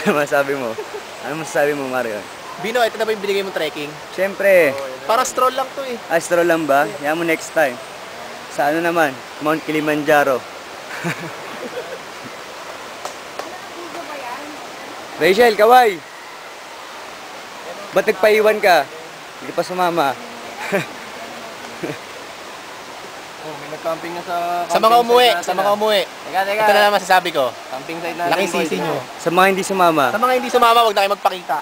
Ano masabi mo? Ano masasabi mo, Mario? Bino, ito na ba yung binigay mong trekking? Siyempre. Para stroll lang to eh. Astro lang ba? Yan mo next time. Sa ano naman? Mount Kilimanjaro. Rachel, kaway! Ba't nagpaiwan ka? Hindi pa sumama. Oh, may nag-camping na sa... Sa mga umuwi, sa mga umuwi. Teka. Ito na naman masasabi ko. Camping site natin. Laking sisi nyo. Sa mga hindi sumama. Sa mga hindi sumama, huwag na kayo magpakita.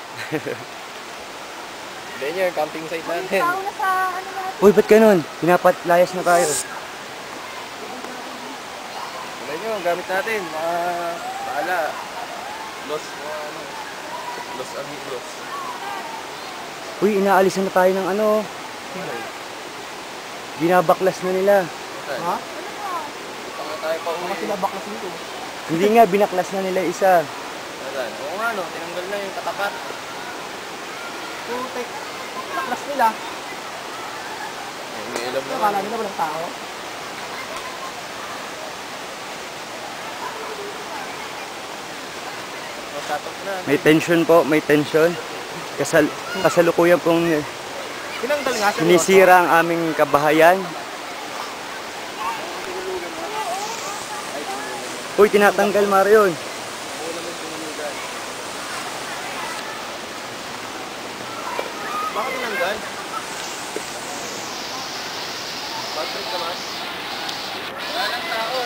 Then yun, camping site natin. Uy, ba't ganun? Pinapatlayas na tayo. Then yun, gamit natin. Mga paala. Los Amigos. Uy, inaalisan na tayo ng ano. Binabaklas na nila. Ha? Baka tayo pa uwi. Baka sila baklas nito. Hindi nga, binaklas na nila isa. Ayan. Oo nga no, tinanggal na yung katapat. Putek. Baklas nila. May ilam na. Akala nila walang tao. Matatap na. May tension po, may tension. Kasalukuyan pong Tinanggal nga sila. sinisira ang aming kabahayan. Uy, tinatanggal, Mario. Bakit tinanggal? Patrick naman. Wala lang tao.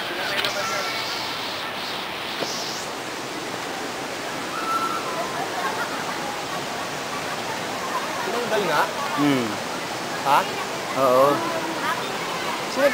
Pinamay naman yan. Tinanggal nga? Hmm. Ha? Oo. Sino